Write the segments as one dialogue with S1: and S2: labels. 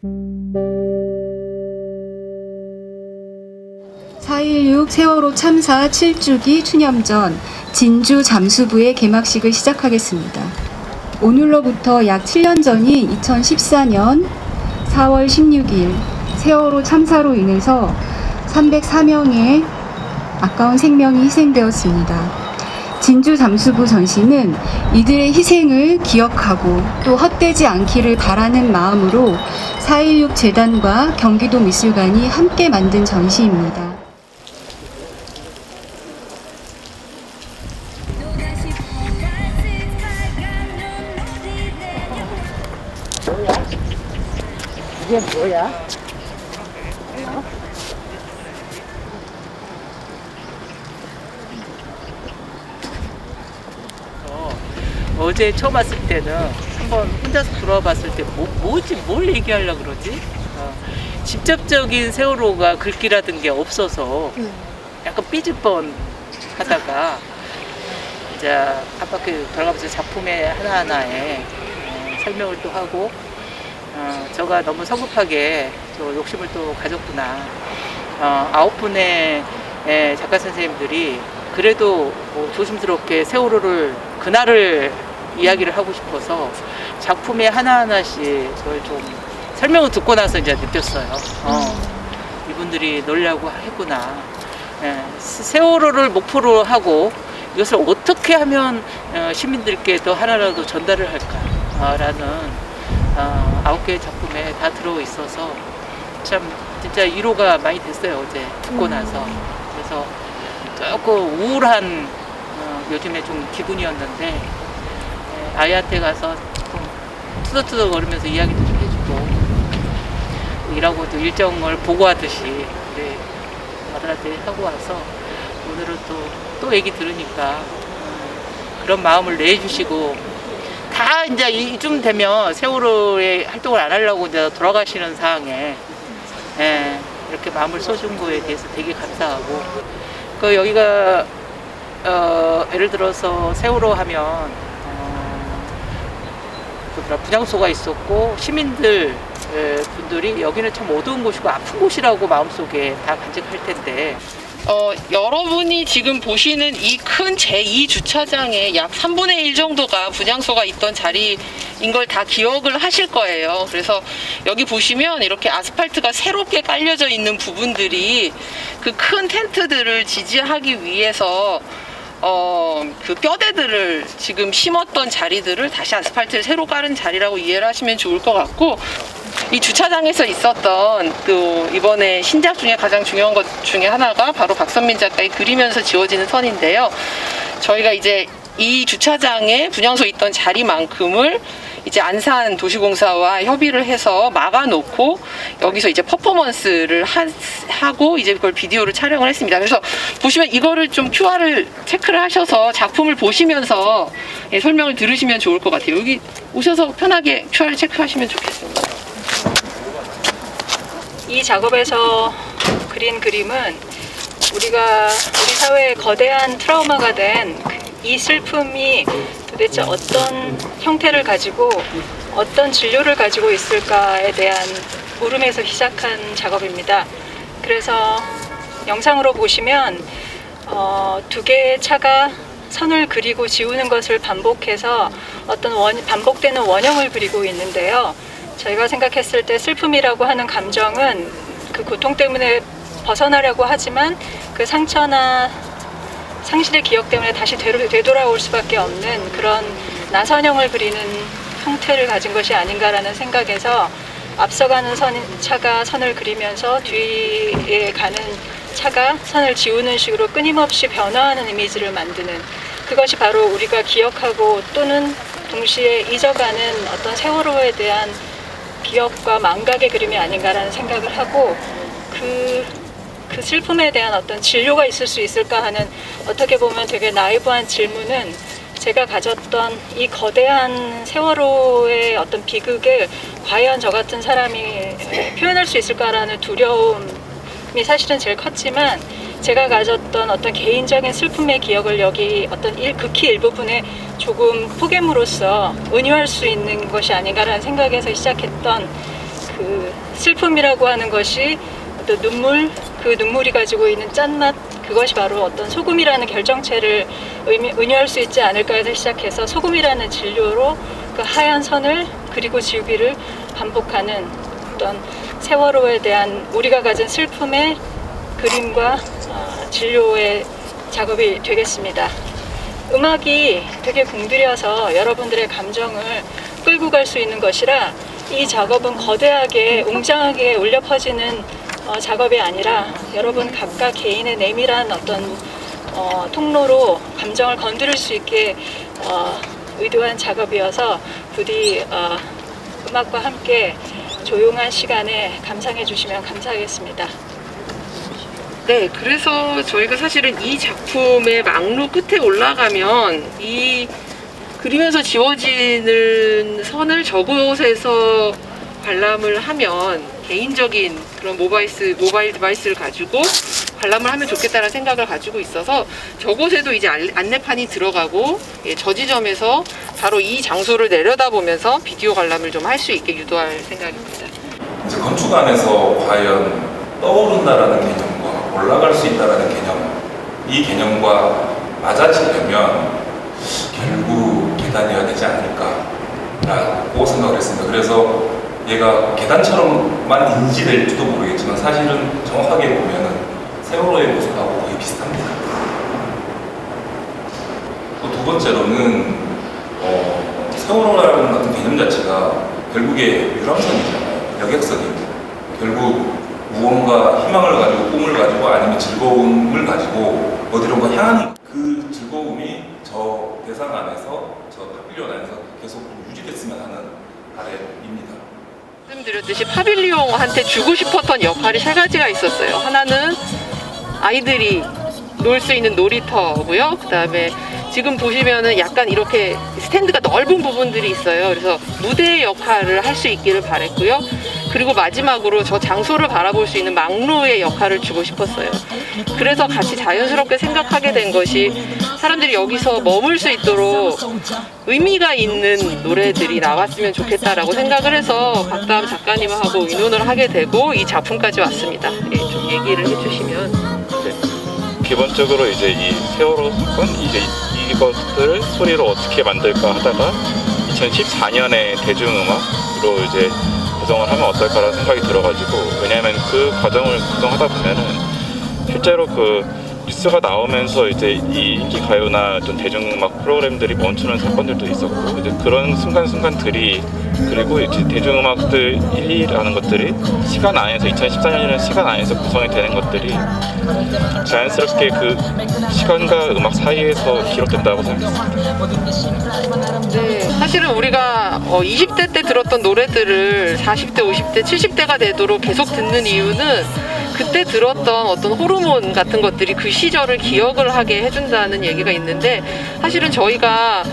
S1: 4.16 세월호 참사 7주기 추념전 진주 잠수부의 개막식을 시작하겠습니다. 오늘로부터 약 7년 전인 2014년 4월 16일 세월호 참사로 인해서 304명의 아까운 생명이 희생되었습니다. 진주 잠수부 전시는 이들의 희생을 기억하고 또 헛되지 않기를 바라는 마음으로 4.16 재단과 경기도 미술관이 함께 만든 전시입니다.
S2: 이게 뭐야?
S3: 어제 처음 왔을 때는 한번 혼자서 들어봤을 때 뭘 얘기하려고 그러지? 직접적인 세월호가 글귀라든 게 없어서 약간 삐질 뻔 하다가 이제 한 바퀴 돌아가면서 작품의 하나하나에 설명을 또 하고 저가 너무 성급하게 저 욕심을 또 가졌구나. 9분의 작가 선생님들이 그래도 뭐 조심스럽게 세월호를 그날을 이야기를 하고 싶어서 작품의 하나하나씩 그걸 좀 설명을 듣고 나서 이제 느꼈어요. 이분들이 놀려고 했구나. 세월호를 목표로 하고 이것을 어떻게 하면 시민들께 더 하나라도 전달을 할까라는 9개의 작품에 다 들어 있어서 참 진짜 위로가 많이 됐어요. 어제 듣고 나서. 그래서 조금 우울한 요즘에 좀 기분이었는데 아이한테 가서 좀 투덕투덕 거리면서 이야기도 좀 해주고 일하고 또 일정을 보고하듯이 우리 아들한테 하고 와서 오늘은 또 얘기 들으니까 그런 마음을 내주시고 다 이제 이쯤 되면 세월호에 활동을 안 하려고 이제 돌아가시는 상황에 이렇게 마음을 써준 거에 대해서 되게 감사하고 여기가 예를 들어서 세월호 하면 분향소가 있었고 시민들 분들이 여기는 참 어두운 곳이고 아픈 곳이라고 마음속에 다 간직할 텐데 여러분이 지금 보시는 이 큰 제2주차장의 약 3분의 1 정도가 분향소가 있던 자리인 걸 다 기억을 하실 거예요. 그래서 여기 보시면 이렇게 아스팔트가 새롭게 깔려져 있는 부분들이 그 큰 텐트들을 지지하기 위해서 그 뼈대들을 지금 심었던 자리들을 다시 아스팔트를 새로 깔은 자리라고 이해를 하시면 좋을 것 같고, 이 주차장에서 있었던 또 이번에 신작 중에 가장 중요한 것 중에 하나가 바로 박선민 작가의 그리면서 지워지는 선인데요. 저희가 이제 이 주차장에 분향소 있던 자리만큼을 이제 안산 도시공사와 협의를 해서 막아놓고 여기서 이제 퍼포먼스를 하고 이제 그걸 비디오를 촬영을 했습니다. 그래서 보시면 이거를 좀 QR을 체크를 하셔서 작품을 보시면서 설명을 들으시면 좋을 것 같아요. 여기 오셔서 편하게 QR 체크하시면 좋겠습니다.
S4: 이 작업에서 그린 그림은 우리 사회의 거대한 트라우마가 된 이 슬픔이 도대체 어떤 형태를 가지고 어떤 진료를 가지고 있을까에 대한 물음에서 시작한 작업입니다. 그래서 영상으로 보시면 두 개의 차가 선을 그리고 지우는 것을 반복해서 어떤 반복되는 원형을 그리고 있는데요. 저희가 생각했을 때 슬픔이라고 하는 감정은 그 고통 때문에 벗어나려고 하지만 그 상처나 상실의 기억 때문에 다시 되돌아올 수밖에 없는 그런 나선형을 그리는 형태를 가진 것이 아닌가라는 생각에서 앞서가는 차가 선을 그리면서 뒤에 가는 차가 선을 지우는 식으로 끊임없이 변화하는 이미지를 만드는, 그것이 바로 우리가 기억하고 또는 동시에 잊어가는 어떤 세월호에 대한 기억과 망각의 그림이 아닌가라는 생각을 하고, 그 슬픔에 대한 어떤 진료가 있을 수 있을까 하는, 어떻게 보면 되게 나이브한 질문은 제가 가졌던 이 거대한 세월호의 어떤 비극을 과연 저 같은 사람이 표현할 수 있을까라는 두려움이 사실은 제일 컸지만, 제가 가졌던 어떤 개인적인 슬픔의 기억을 여기 어떤 극히 일부분에 조금 포개물로써 은유할 수 있는 것이 아닌가라는 생각에서 시작했던 그 슬픔이라고 하는 것이 어떤 눈물, 그 눈물이 가지고 있는 짠맛, 그것이 바로 어떤 소금이라는 결정체를 의미할 수 있지 않을까 해서 시작해서 소금이라는 진료로 그 하얀 선을 그리고 지우기를 반복하는 어떤 세월호에 대한 우리가 가진 슬픔의 그림과 진료의 작업이 되겠습니다. 음악이 되게 공들여서 여러분들의 감정을 끌고 갈 수 있는 것이라 이 작업은 거대하게 웅장하게 울려 퍼지는 작업이 아니라 여러분 각각 개인의 내밀한 어떤 통로로 감정을 건드릴 수 있게 의도한 작업이어서 부디 음악과 함께 조용한 시간에 감상해 주시면 감사하겠습니다.
S3: 네, 그래서 저희가 사실은 이 작품의 막루 끝에 올라가면 이 그리면서 지워지는 선을 저곳에서 관람을 하면 개인적인 그런 모바일 디바이스를 가지고 관람을 하면 좋겠다는 생각을 가지고 있어서 저곳에도 이제 안내판이 들어가고 저 지점에서 바로 이 장소를 내려다보면서 비디오 관람을 좀 할 수 있게 유도할 생각입니다.
S5: 이제 건축 안에서 과연 떠오른다라는 개념과 올라갈 수 있다라는 개념, 이 개념과 맞아지려면 결국 계단이어야 되지 않을까라고 생각을 했습니다. 그래서 얘가 계단처럼만 인지될지도 모르겠지만 사실은 정확하게 보면은 세월호의 모습하고 거의 비슷합니다. 또 두 번째로는 세월호라는 같은 개념 자체가 결국에 유람선이잖아요. 여객선이고 결국 무언가 희망을 가지고 꿈을 가지고 아니면 즐거움을 가지고 어디론가 향하는 그 즐거움이 저 대상 안에서 저 파빌리온 안에서 계속 유지됐으면 하는 바람입니다.
S3: 말씀드렸듯이 파빌리옹한테 주고 싶었던 역할이 세 가지가 있었어요. 하나는 아이들이 놀 수 있는 놀이터고요. 그 다음에 지금 보시면은 약간 이렇게 스탠드가 넓은 부분들이 있어요. 그래서 무대의 역할을 할 수 있기를 바랬고요. 그리고 마지막으로 저 장소를 바라볼 수 있는 막루의 역할을 주고 싶었어요. 그래서 같이 자연스럽게 생각하게 된 것이 사람들이 여기서 머물 수 있도록 의미가 있는 노래들이 나왔으면 좋겠다라고 생각을 해서 박다음 작가님하고 의논을 하게 되고 이 작품까지 왔습니다. 좀 얘기를 해주시면.
S6: 기본적으로 이제 이 세월호 사건, 이제 이것들을 소리로 어떻게 만들까 하다가 2014년에 대중음악으로 이제 구성을 하면 어떨까라는 생각이 들어가지고, 왜냐하면 그 과정을 구성하다 보면은 실제로 그 뉴스가 나오면서 이제 이 인기 가요나 어떤 대중음악 프로그램들이 멈추는 사건들도 있었고, 이제 그런 순간순간들이, 그리고 이제 대중음악들 1위라는 것들이 시간 안에서 2014년이라는 시간 안에서 구성이 되는 것들이 자연스럽게 그 시간과 음악 사이에서 기록된다고 생각했습니다.
S3: 네, 사실은 우리가 20대 때 들었던 노래들을 40대, 50대, 70대가 되도록 계속 듣는 이유는 그때 들었던 어떤 호르몬 같은 것들이 그 시절을 기억을 하게 해준다는 얘기가 있는데, 사실은 저희가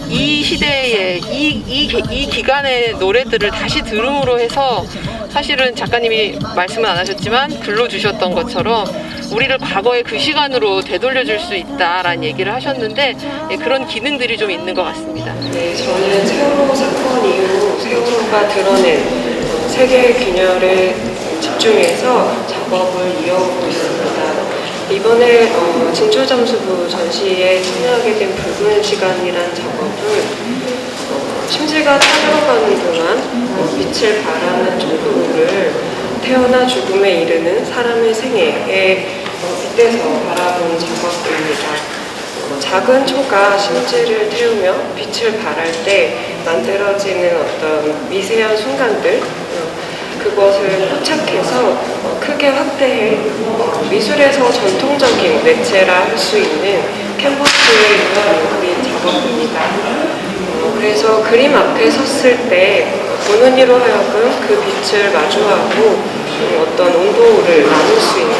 S3: 이 시대에 이 기간의 노래들을 다시 들음으로 해서 사실은 작가님이 말씀은 안 하셨지만 불러주셨던 것처럼 우리를 과거의 그 시간으로 되돌려줄 수 있다라는 얘기를 하셨는데, 그런 기능들이 좀 있는 것 같습니다.
S7: 네, 저는 세월호 사건 이후 세월호가 드러낸 세계 균열에 집중해서 작업을 이어오고 있습니다. 이번에 진주잠수부 전시에 참여하게 된 붉은 시간이란 작업을 심지가 타들어가는 동안 빛을 발하는 촛불을 태어나 죽음에 이르는 사람의 생애에 빗대서 바라본 작업입니다. 작은 초가 심지를 태우며 빛을 발할 때 만들어지는 어떤 미세한 순간들, 그것을 포착해서 크게 확대해 미술에서 전통적인 매체라 할 수 있는 캔버스에 그린 작업입니다. 그래서 그림 앞에 섰을 때 보는 이로 하여금 그 빛을 마주하고 어떤 온도를 나눌 수 있는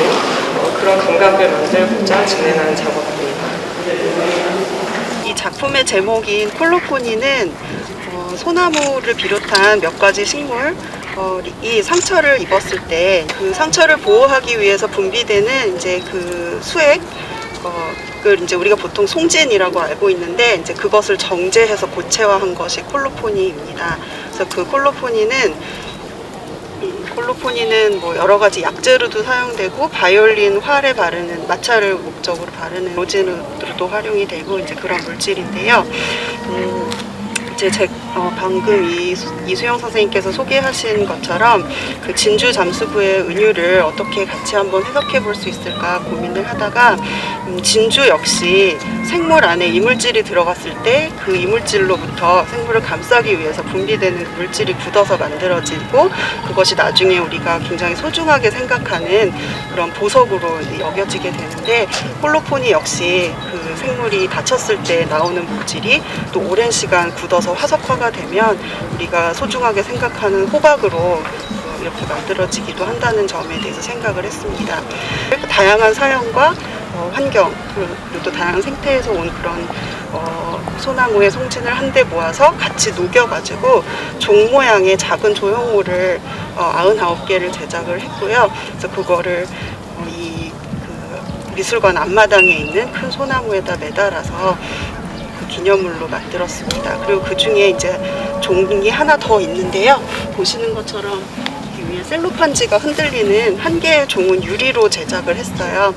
S7: 그런 감각을 만들고자 진행하는 작업입니다.
S8: 이 작품의 제목인 콜로코니는 소나무를 비롯한 몇 가지 식물, 이 상처를 입었을 때 그 상처를 보호하기 위해서 분비되는 이제 그 수액, 그걸 이제 우리가 보통 송진이라고 알고 있는데, 이제 그것을 정제해서 고체화한 것이 콜로포니입니다. 그래서 그 콜로포니는 이 콜로포니는 뭐 여러 가지 약재로도 사용되고 바이올린 활에 바르는 마찰을 목적으로 바르는 로진으로도 활용이 되고 이제 그런 물질인데요. 이제 방금 이수영 선생님께서 소개하신 것처럼 그 진주 잠수부의 은유를 어떻게 같이 한번 해석해 볼 수 있을까 고민을 하다가 진주 역시 생물 안에 이물질이 들어갔을 때 그 이물질로부터 생물을 감싸기 위해서 분비되는 그 물질이 굳어서 만들어지고 그것이 나중에 우리가 굉장히 소중하게 생각하는 그런 보석으로 여겨지게 되는데 콜로포니 역시 그 생물이 다쳤을 때 나오는 물질이 또 오랜 시간 굳어서 화석화가 되면 우리가 소중하게 생각하는 호박으로 이렇게 만들어지기도 한다는 점에 대해서 생각을 했습니다. 다양한 사연과 환경 그리고 또 다양한 생태에서 온 그런 소나무의 송진을 한데 모아서 같이 녹여가지고 종 모양의 작은 조형물을 99개를 제작을 했고요. 그래서 그거를 그 미술관 앞마당에 있는 큰 소나무에다 매달아서 기념물로 만들었습니다. 그리고 그 중에 이제 종이 하나 더 있는데요. 보시는 것처럼 위에 셀로판지가 흔들리는 한 개의 종은 유리로 제작을 했어요.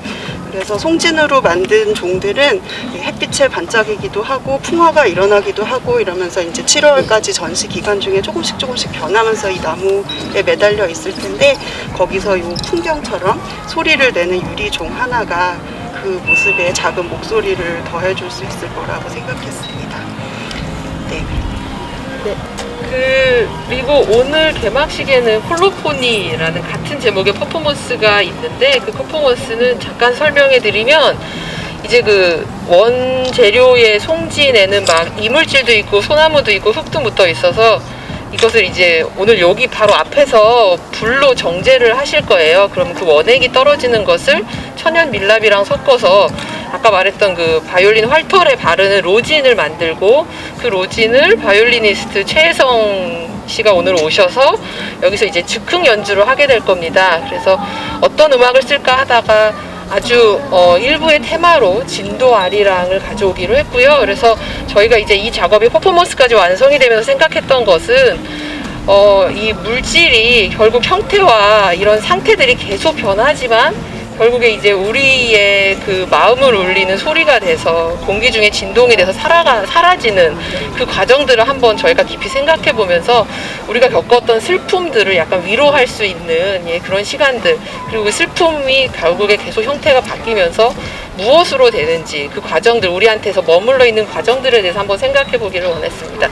S8: 그래서 송진으로 만든 종들은 햇빛에 반짝이기도 하고 풍화가 일어나기도 하고 이러면서 이제 7월까지 전시 기간 중에 조금씩 변하면서 이 나무에 매달려 있을 텐데 거기서 이 풍경처럼 소리를 내는 유리 종 하나가 그 모습에 작은 목소리를 더해줄 수 있을 거라고 생각했습니다. 네.
S3: 그리고 오늘 개막식에는 콜로포니라는 같은 제목의 퍼포먼스가 있는데 그 퍼포먼스는 잠깐 설명해 드리면 이제 그 원재료의 송진에는 막 이물질도 있고 소나무도 있고 흙도 묻어 있어서 이것을 이제 오늘 여기 바로 앞에서 불로 정제를 하실 거예요. 그럼 그 원액이 떨어지는 것을 천연 밀랍이랑 섞어서 아까 말했던 그 바이올린 활털에 바르는 로진을 만들고 그 로진을 바이올리니스트 최혜성 씨가 오늘 오셔서 여기서 이제 즉흥 연주를 하게 될 겁니다. 그래서 어떤 음악을 쓸까 하다가 아주 일부의 테마로 진도 아리랑을 가져오기로 했고요. 그래서 저희가 이제 이 작업이 퍼포먼스까지 완성이 되면서 생각했던 것은 이 물질이 결국 형태와 이런 상태들이 계속 변하지만 결국에 이제 우리의 그 마음을 울리는 소리가 돼서 공기 중에 진동이 돼서 사라지는 그 과정들을 한번 저희가 깊이 생각해 보면서 우리가 겪었던 슬픔들을 약간 위로할 수 있는 그런 시간들 그리고 그 슬픔이 결국에 계속 형태가 바뀌면서 무엇으로 되는지 그 과정들 우리한테서 머물러 있는 과정들에 대해서 한번 생각해 보기를 원했습니다.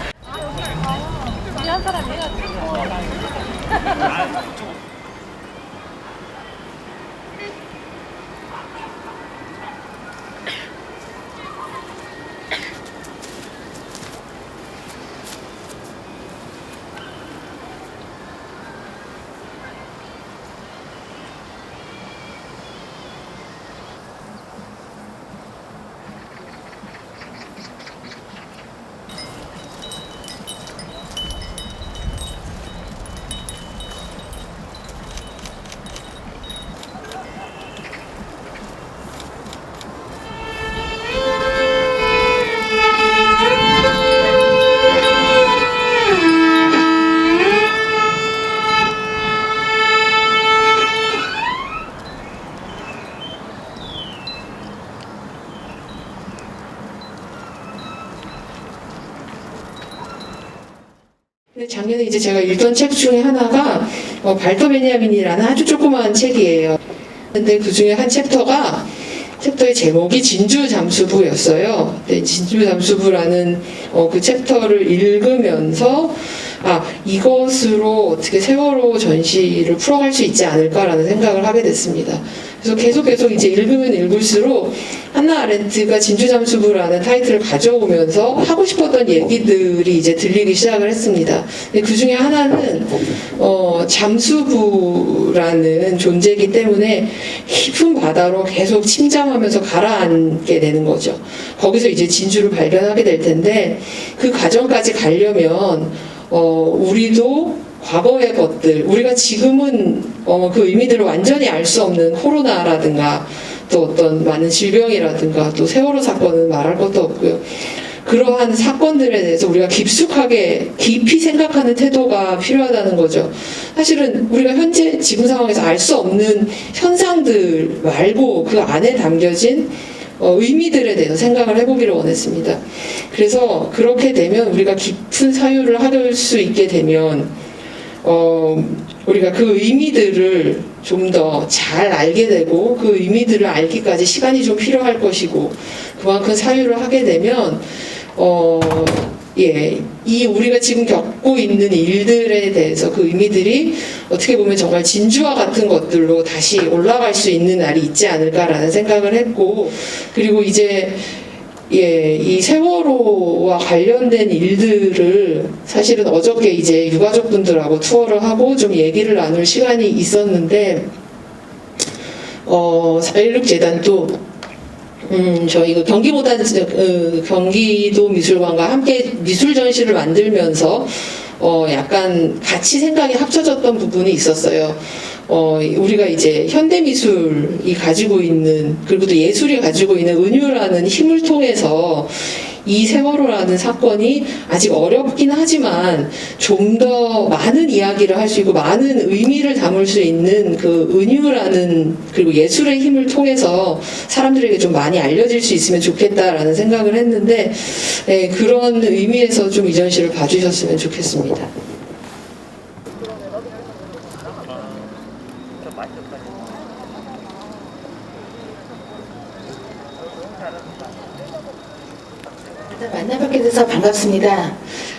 S9: 작년에 이제 제가 읽던 책 중에 하나가 발터 베냐민이라는 아주 조그마한 책이에요. 근데 그 중에 한 챕터의 제목이 진주 잠수부였어요. 네, 진주 잠수부라는 그 챕터를 읽으면서 이것으로 어떻게 세월호 전시를 풀어갈 수 있지 않을까라는 생각을 하게 됐습니다. 그래서 계속 이제 읽으면 읽을수록 한나 아렌트가 진주 잠수부라는 타이틀을 가져오면서 하고 싶었던 얘기들이 이제 들리기 시작을 했습니다. 근데 그 중에 하나는 잠수부라는 존재이기 때문에 깊은 바다로 계속 침잠하면서 가라앉게 되는 거죠. 거기서 이제 진주를 발견하게 될 텐데 그 과정까지 가려면 우리도 과거의 것들, 우리가 지금은 그 의미들을 완전히 알 수 없는 코로나라든가 또 어떤 많은 질병이라든가 또 세월호 사건은 말할 것도 없고요. 그러한 사건들에 대해서 우리가 깊이 생각하는 태도가 필요하다는 거죠. 사실은 우리가 현재 지금 상황에서 알 수 없는 현상들 말고 그 안에 담겨진 의미들에 대해서 생각을 해보기를 원했습니다. 그래서 그렇게 되면 우리가 깊은 사유를 할 수 있게 되면 우리가 그 의미들을 좀 더 잘 알게 되고 그 의미들을 알기까지 시간이 좀 필요할 것이고 그만큼 사유를 하게 되면 이 우리가 지금 겪고 있는 일들에 대해서 그 의미들이 어떻게 보면 정말 진주와 같은 것들로 다시 올라갈 수 있는 날이 있지 않을까라는 생각을 했고, 그리고 이제 이 세월호와 관련된 일들을 사실은 어저께 이제 유가족분들하고 투어를 하고 좀 얘기를 나눌 시간이 있었는데 4.16 재단도 저희 경기도 미술관과 함께 미술 전시를 만들면서 약간 같이 생각이 합쳐졌던 부분이 있었어요. 우리가 이제 현대미술이 가지고 있는, 그리고 또 예술이 가지고 있는 은유라는 힘을 통해서 이 세월호라는 사건이 아직 어렵긴 하지만 좀 더 많은 이야기를 할 수 있고 많은 의미를 담을 수 있는 그 은유라는, 그리고 예술의 힘을 통해서 사람들에게 좀 많이 알려질 수 있으면 좋겠다라는 생각을 했는데, 그런 의미에서 좀 이 전시를 봐주셨으면 좋겠습니다.
S10: 만나뵙게 돼서 반갑습니다.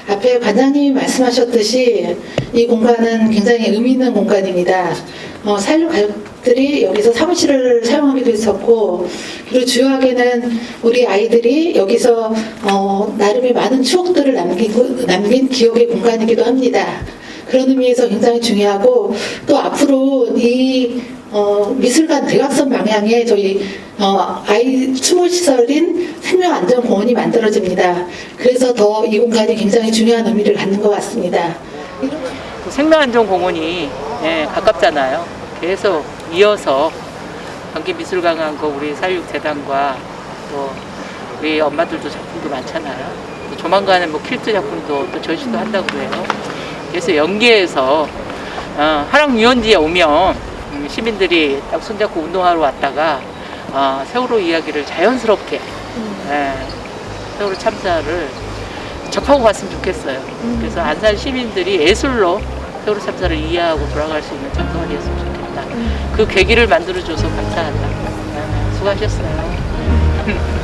S10: 앞에 관장님이 말씀하셨듯이 이 공간은 굉장히 의미 있는 공간입니다. 4.16 가족들이 여기서 사무실을 사용하기도 했었고, 그리고 주요하게는 우리 아이들이 여기서 나름의 많은 추억들을 남긴 기억의 공간이기도 합니다. 그런 의미에서 굉장히 중요하고, 또 앞으로 이 미술관 대각선 방향에 저희 아이 추모시설인 생명안전공원이 만들어집니다. 그래서 더 이 공간이 굉장히 중요한 의미를 갖는 것 같습니다.
S3: 생명안전공원이 가깝잖아요. 계속 이어서 경기미술관과 우리 4.16 재단과 또 우리 엄마들도 작품도 많잖아요. 또 조만간에 뭐 퀼트 작품도 또 전시도 한다고 그래요. 그래서 연계해서 하랑유원지에 오면 시민들이 딱 손잡고 운동하러 왔다가 세월호 이야기를 자연스럽게 세월호 참사를 접하고 갔으면 좋겠어요. 그래서 안산 시민들이 예술로 세월호 참사를 이해하고 돌아갈 수 있는 참사가 되었으면 좋겠다. 그 계기를 만들어줘서 감사하다. 수고하셨어요.